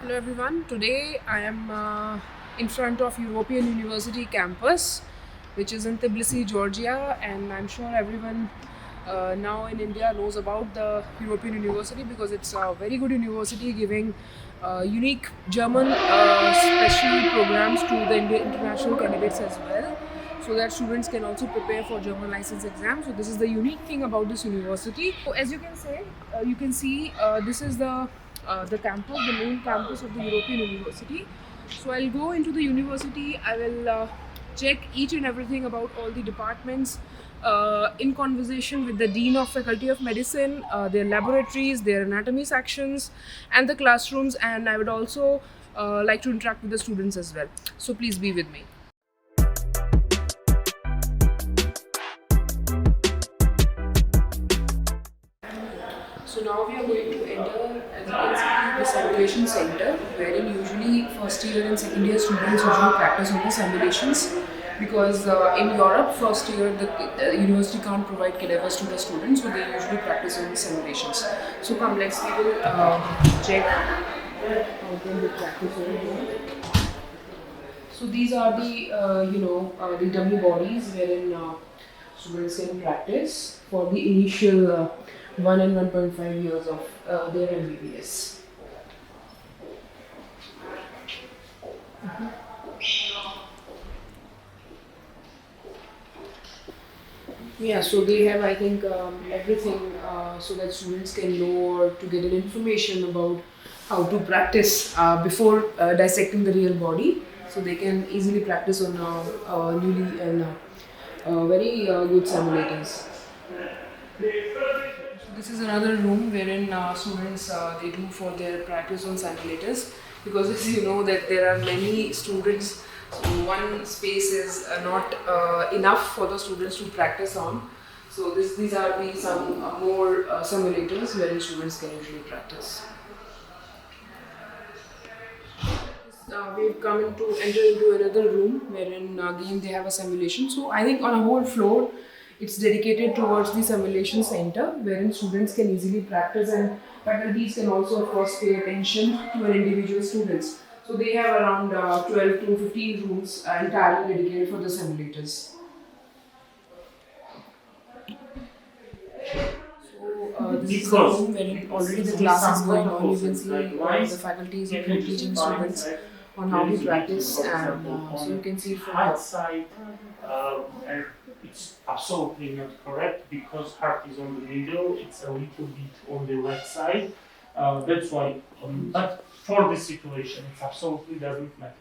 Hello everyone. Today I am in front of European University campus, which is in Tbilisi, Georgia, and I'm sure everyone now in India knows about the European University because it's a very good university giving unique German special programs to the international candidates as well, so that students can also prepare for German license exam. So this is the unique thing about this university. So as you can see, this is the campus, the main campus of the European University. So I'll go into the university. I will check each and everything about all the departments in conversation with the Dean of Faculty of Medicine, their laboratories, their anatomy sections, and the classrooms. And I would also like to interact with the students as well. So please be with me. So now we are going to enter, as you can see, the simulation center, wherein usually first year and second year students usually practice on the simulations, because in Europe first year the university can't provide cadavers to the students, so they usually practice on the simulations. So come, we will check how can we practice over here. So these are the dummy bodies wherein students can practice for the initial 1 and 1.5 years of their MBBS. Yeah, so they have, I think, everything so that students can know or to get an information about how to practice before dissecting the real body. So they can easily practice on newly and very good simulators. This is another room wherein students they do for their practice on simulators, because as you know that there are many students, so one space is not enough for the students to practice on. So these are the some more simulators wherein students can usually practice. We've come enter into another room wherein again they have a simulation. So I think on a whole floor, it's dedicated towards the simulation center, wherein students can easily practice and faculties can also of course pay attention to an individual students. So they have around 12 to 15 rooms entirely dedicated for the simulators. This is the room wherein already the class is going on. You can see the faculty is already teaching students on how to practice, and so you can see from outside, and it's absolutely not correct because heart is on the middle. It's a little bit on the left side. That's why. But for this situation, it absolutely doesn't matter.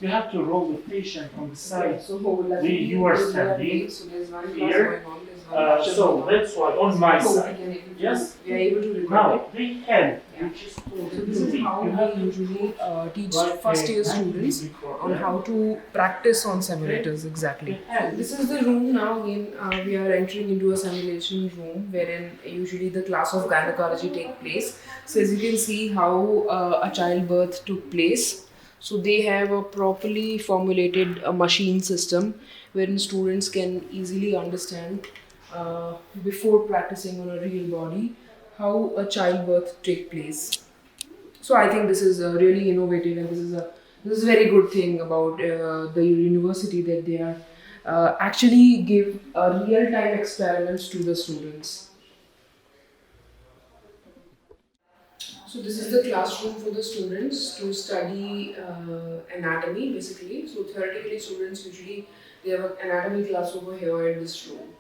You have to roll the patient on the side. So you are standing so there's one class here. going on. There's one So that's why on my side. Yes. We are able to record Now it. they can. Yeah. Which is So this is how we usually teach first year students on how to practice on simulators exactly. This is the room now. Again, we are entering into a simulation room wherein usually the class of gynecology take place. So as you can see how a childbirth took place. So they have a properly formulated machine system wherein students can easily understand before practicing on a real body how a childbirth take place. So I think this is really innovative, and this is a very good thing about the university, that they are actually give real time experiments to the students. So this is the classroom for the students to study anatomy basically. So theoretically students usually they have an anatomy class over here in this room.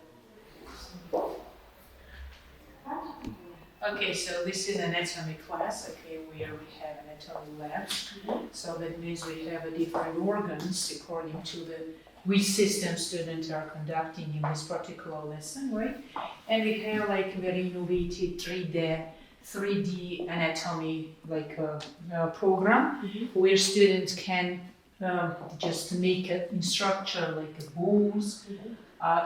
Okay, so this is anatomy class, okay, where we have anatomy labs. So that means we have different organs according to the which system students are conducting in this particular lesson, right? And we have like very innovative 3D anatomy like program where students can just make a structure like a bones,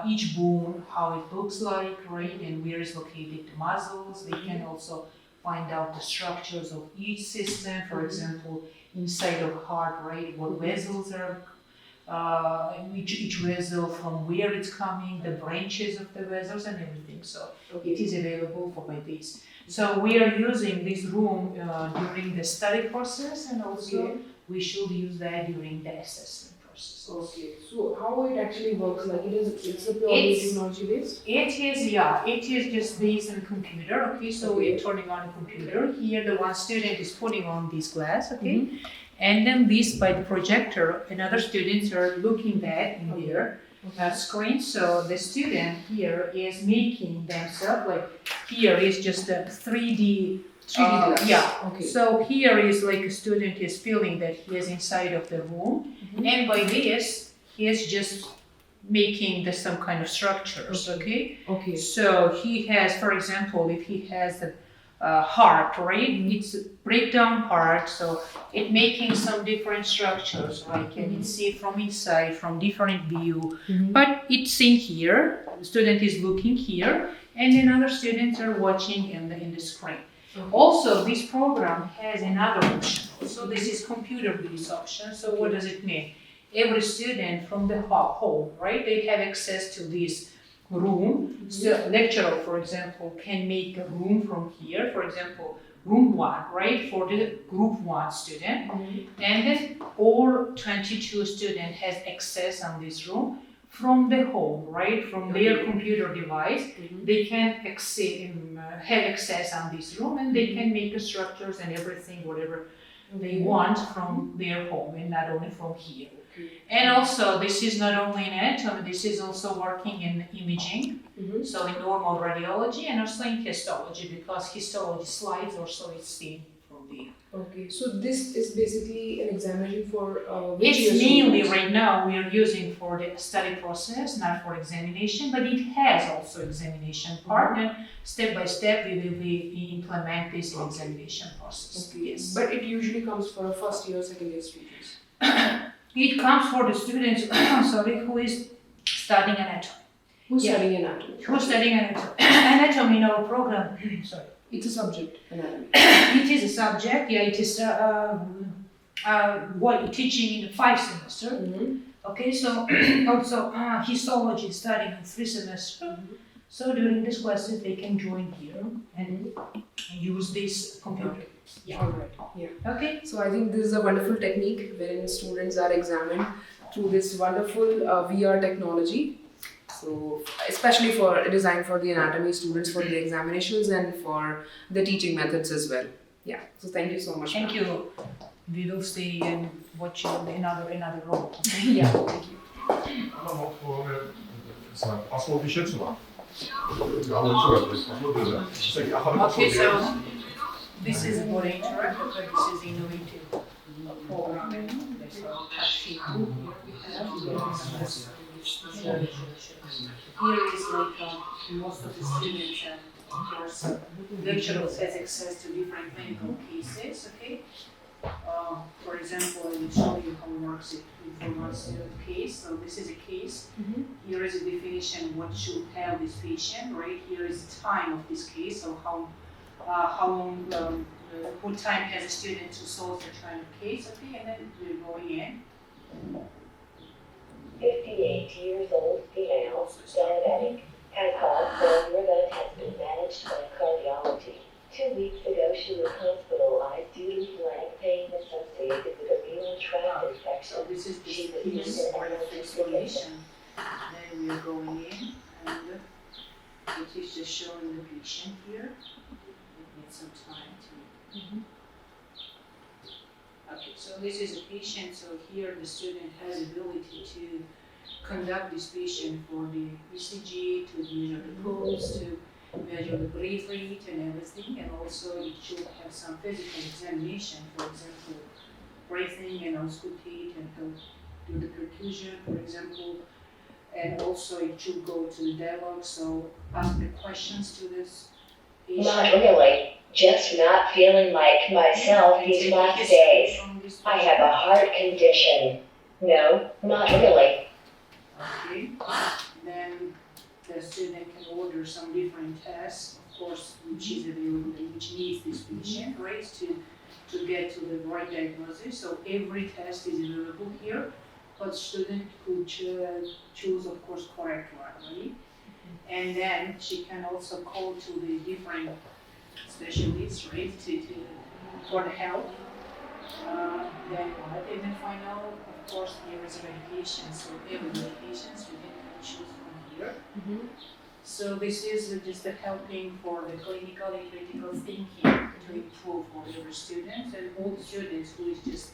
each bone, how it looks like, right, and where is located the muscles. They can also find out the structures of each system, for example, inside of heart, right, what vessels are each vessel, from where it's coming, the branches of the vessels and everything. So it is available for by this. So we are using this room during the study process, and also we should use that during the assessment process. Okay, so how it actually works? Like it's a purely technology based? It is just based on computer. Okay, so we're turning on a computer. Here, the one student is putting on this glass. Okay, and then this by the projector, and other students are looking that in their screen. So the student here is making themselves like here is just a 3D. 3D glass. Yeah. Okay. So here is like a student is feeling that he is inside of the room, and by this he is just making some kind of structures. Okay. Okay. So he has, for example, if he has a heart, right? It's a breakdown heart, so it making some different structures, right? And you see from inside, from different view. But it's in here. The student is looking here, and then other students are watching in the screen. Also, this program has another option. So this is computer-based option. So what does it mean? Every student from the home, right? They have access to this room. So lecturer, for example, can make a room from here. For example, room 1, right? For the group 1 student. And then all 22 students has access on this room from the home, right? From their computer device. They can have access on this room, and they can make the structures and everything, whatever they want from their home, and not only from here. And also, this is not only in anatomy, this is also working in imaging, so in normal radiology, and also in histology, because histology slides also is seen from there. Okay, so this is basically an examination for which It's mainly right now we are using for the study process, not for examination, but it has also examination part, and step by step we will implement this in examination process. Okay. Yes. But it usually comes for a first year, second year students. It comes for the students, who is studying anatomy. Who's studying anatomy? Who's studying anatomy in our program? Sorry. It's a subject, anatomy. It is a subject, it is what teaching in the 5 semester. Okay, so also histology studying in 3 semester. So during this classes they can join here and use this computer. All right. Yeah. Okay. So I think this is a wonderful technique wherein students are examined through this wonderful VR technology. So especially designed for the anatomy students for the examinations and for the teaching methods as well. Yeah. So thank you so much. Thank you. We will stay and watch you in another role. Yeah. Thank you. 那么我们asphalt bir şey mi var? Okay, so this is more interactive, but this is innovative programming. So touchy group here is like most of the students and of course lecturers has access to different clinical cases. Okay. For example, I will show you how it works for one student case. So this is a case. Here is a definition what should have this patient. Right here is the time of this case. So how long, what time has a student to solve the kind of case? Okay, and then we're going in. 58 years old female, diabetic, has heart failure that has been managed by cardiology. 2 weeks ago she was hospitalized due to flank pain associated with a renal tract infection. So this is the She was this used part in of the explanation. Then we are going in, and it is just showing the patient here. It needs some time to. Okay, so this is a patient. So here the student has ability to conduct this patient for the ECG, to measure the pulse, to measure the breath rate and everything, and also it should have some physical examination, for example, breathing and auscultate and help do the perfusion, for example, and also it should go to the dialogue, so ask the questions to this patient. Not really. Just not feeling like myself these last days. I have a heart condition. No, not really. Okay, then the student can order some different tests, of course, which is available and which needs this patient, right, to get to the right diagnosis. So every test is available here. but student could choose, of course, correct one, and then she can also call to the different specialists, right, for the help. Then what? And then final, of course, there is medication. So every medications we can choose from here. So this is just a helping for the clinical and critical thinking to improve for every student, and all the students who is just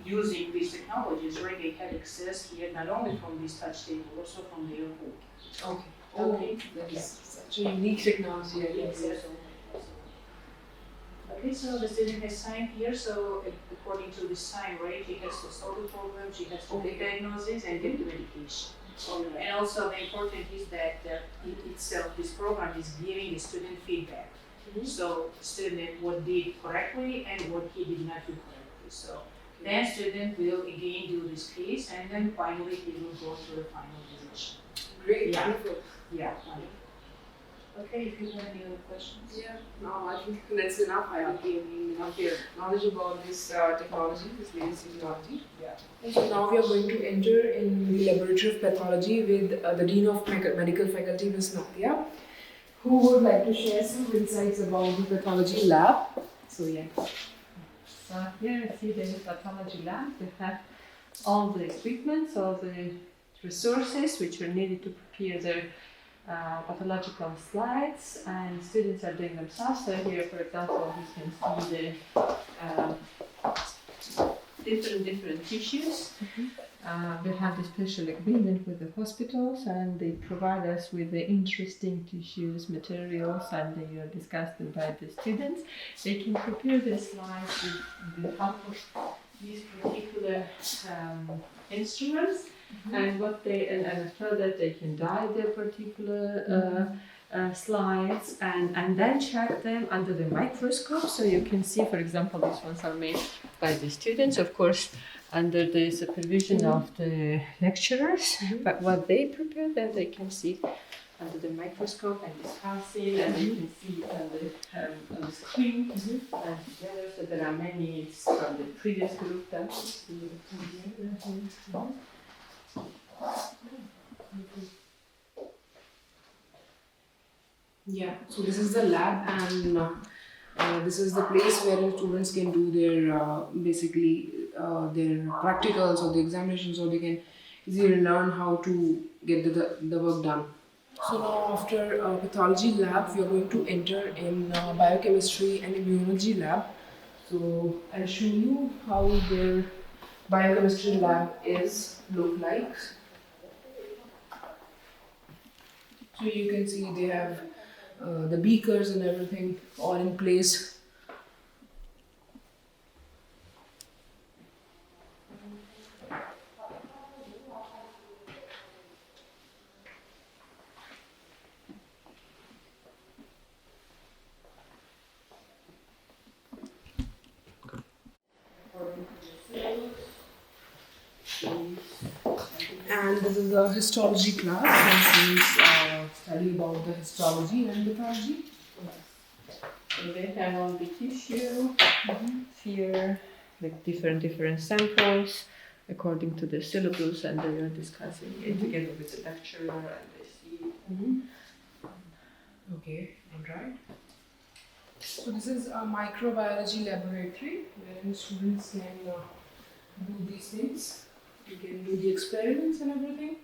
using these technologies, right? They have access here not only from this touch table, also from their home. Okay. Okay. That is such a unique technology, I Yes, guess. yes. Okay, so the student has signed here, so according to this sign, right, she has to solve the problem, she has to make diagnosis and get the medication. And also the important is that it itself, this program is giving the student feedback. So student what did correctly and what he did not do correctly. So then student will again do this case, and then finally he will go to the final decision. Great, Yeah. wonderful. Yeah. Okay, if you have any other questions. Yeah, no, I think that's enough. I will gain enough knowledge about this technology, this latest technology. Yeah. And so now we are going to enter in the laboratory of pathology with the Dean of Medical Faculty, Ms. Nadia, who would like to share some insights about the Pathology Lab. So yeah. So here you see the Pathology Lab. We have all the equipment, all the resources which are needed to prepare the pathological slides, and students are doing themselves. So here, for example, you can see the different tissues. We have the special agreement with the hospitals, and they provide us with the interesting tissues, materials, and they are discussed by the students. They can prepare the slides with the help of these particular instruments. And what they and after that they can dye their particular slides and then check them under the microscope. So you can see, for example, these ones are made by the students, of course, under the supervision of the lecturers. But what they prepare, then they can see under the microscope and discuss it, and you can see on the screen and together. So there are many from the previous group that we see. Yeah, so this is the lab, and this is the place where the students can do their basically their practicals or the examinations, or they can easily learn how to get the work done. So now after pathology lab, we are going to enter in biochemistry and immunology lab. So I'll show you how their biochemistry lab look like. So you can see they have the beakers and everything all in place. And this is a histology class. This is study about the histology and pathology. So they have all the tissue here, like different samples according to the syllabus, and they are discussing it together with the lecturer, and they see. Okay, alright. So this is a microbiology laboratory wherein students can do these things. You can do the experiments and everything.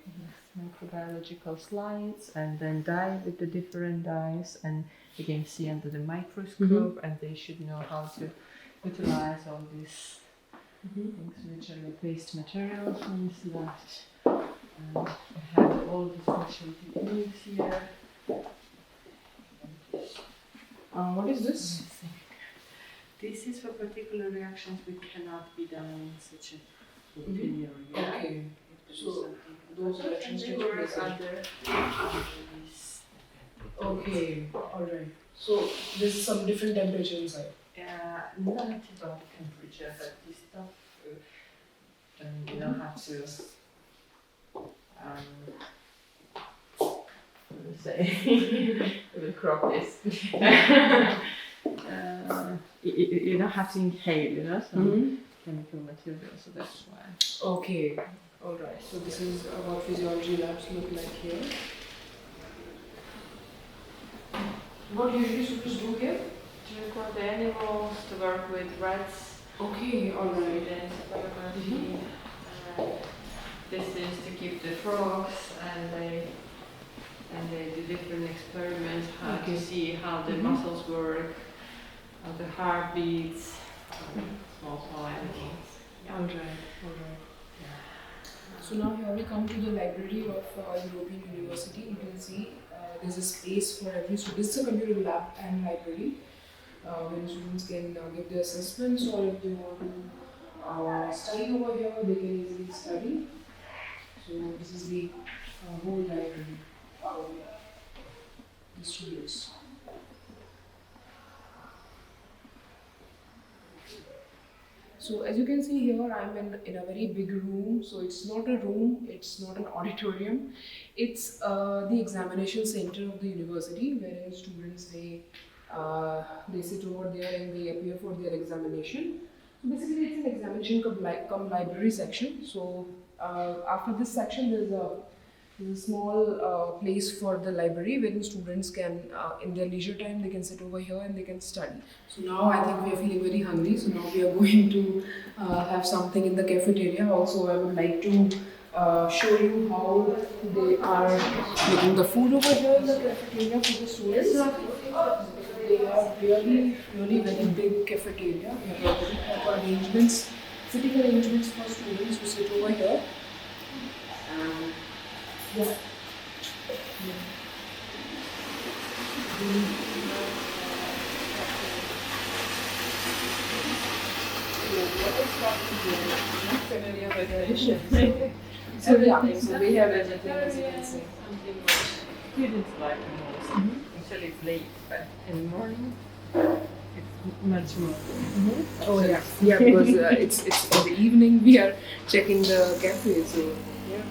Microbiological slides, and then dye with the different dyes, and you can see under the microscope, and they should know how to utilize all these things which are like waste materials and that. We have all the special techniques here. What is this? This is for particular reactions which cannot be done in such a linear reaction. Okay. So those reactions They take work place under this. Okay, alright. So this is some different temperature inside. Not about temperature, but this stuff, you don't have to, say, we'll crop this. You don't have to inhale, so chemical material, so that's why. Okay, alright. So this is what physiology labs look like here. What usually students do here? To record the animals, to work with rats, Okay, alright. evidence, biology. This is to keep the frogs, and they do different experiments how Okay. to see how the Mhm. muscles work, how the heart beats, small animals. Alright, alright. So now here we come to the library of European University. You can see there's a space for every student. This is a computer lab and library where students can give their assessments, or if they want to study over here, they can easily study. So this is the whole library for the students. So as you can see here, I'm in a very big room. So it's not a room, it's not an auditorium. It's the examination center of the university, wherein students they sit over there and they appear for their examination. So basically, it's an examination cum library section. So after this section, there's a small place for the library wherein students can, in their leisure time, they can sit over here and they can study. So now I think we are feeling very hungry. So now we are going to have something in the cafeteria. Also, I would like to show you how they are making the food over here in the cafeteria for the students. They have really very big cafeteria. We have very proper arrangements, sitting arrangements for students who sit over here. Yeah. Familiar with the dishes. So yeah, so we have everything as you can see. Students like the most. Usually it's late, but in the morning it's much more. Oh yeah, yeah, because it's in the evening we are checking the cafe, so yeah.